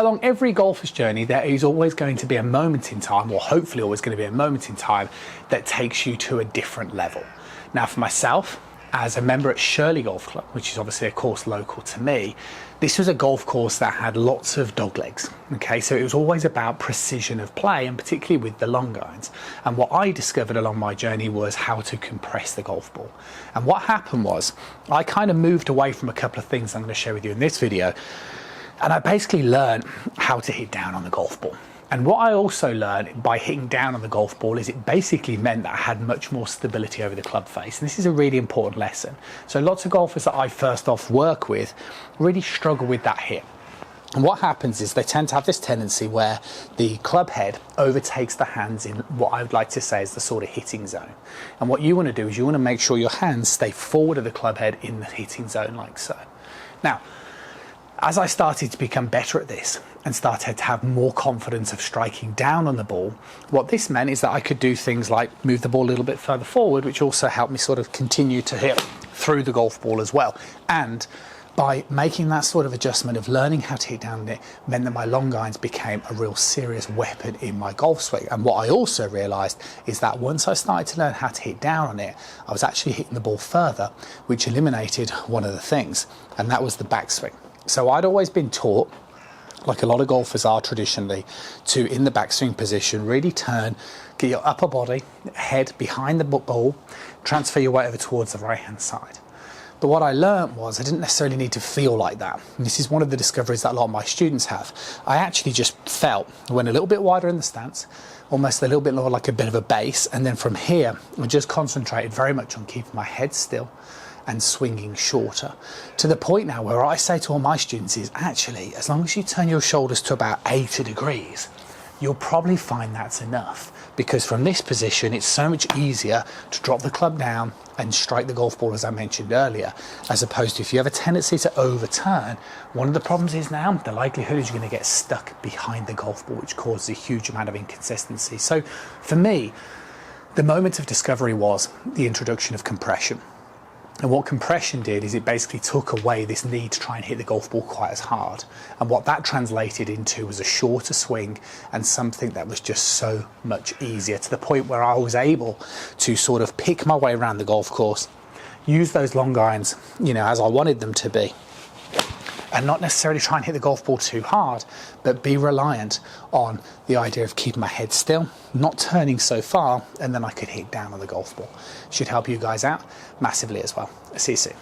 Along every golfer's journey, there is always going to be a moment in time, or hopefully always going to be a moment in time, that takes you to a different level. Now, for myself, as a member at Shirley Golf Club, which is obviously a course local to me, this was a golf course that had lots of doglegs. Okay, so it was always about precision of play, and particularly with the long irons. And what I discovered along my journey was how to compress the golf ball. And what happened was, I kind of moved away from a couple of things I'm going to share with you in this video. And I basically learned how to hit down on the golf ball. And what I also learned by hitting down on the golf ball is it basically meant that I had much more stability over the club face. And this is a really important lesson. So lots of golfers that I first off work with really struggle with that hit. And what happens is they tend to have this tendency where the club head overtakes the hands in what I would like to say is the sort of hitting zone. And what you want to do is you want to make sure your hands stay forward of the club head in the hitting zone like so. Now, as I started to become better at this and started to have more confidence of striking down on the ball, what this meant is that I could do things like move the ball a little bit further forward, which also helped me sort of continue to hit through the golf ball as well. And by making that sort of adjustment of learning how to hit down on it meant that my long irons became a real serious weapon in my golf swing. And what I also realised is that once I started to learn how to hit down on it, I was actually hitting the ball further, which eliminated one of the things, and that was the backswing. So I'd always been taught, like a lot of golfers are traditionally, to, in the backswing position, really turn, get your upper body, head behind the ball, transfer your weight over towards the right-hand side. But what I learned was I didn't necessarily need to feel like that. And this is one of the discoveries that a lot of my students have. I actually just felt, went a little bit wider in the stance, almost a little bit more like a bit of a base, and then from here, I just concentrated very much on keeping my head still and swinging shorter, to the point now where I say to all my students is actually, as long as you turn your shoulders to about 80 degrees, you'll probably find that's enough, because from this position it's so much easier to drop the club down and strike the golf ball, as I mentioned earlier, as opposed to if you have a tendency to overturn. One of the problems is now the likelihood is you're going to get stuck behind the golf ball, which causes a huge amount of inconsistency. So for me, the moment of discovery was the introduction of compression. And what compression did is it basically took away this need to try and hit the golf ball quite as hard. And what that translated into was a shorter swing and something that was just so much easier, to the point where I was able to sort of pick my way around the golf course, use those long irons, you know, as I wanted them to be, and not necessarily try and hit the golf ball too hard, but be reliant on the idea of keeping my head still, not turning so far, and then I could hit down on the golf ball. Should help you guys out massively as well. See you soon.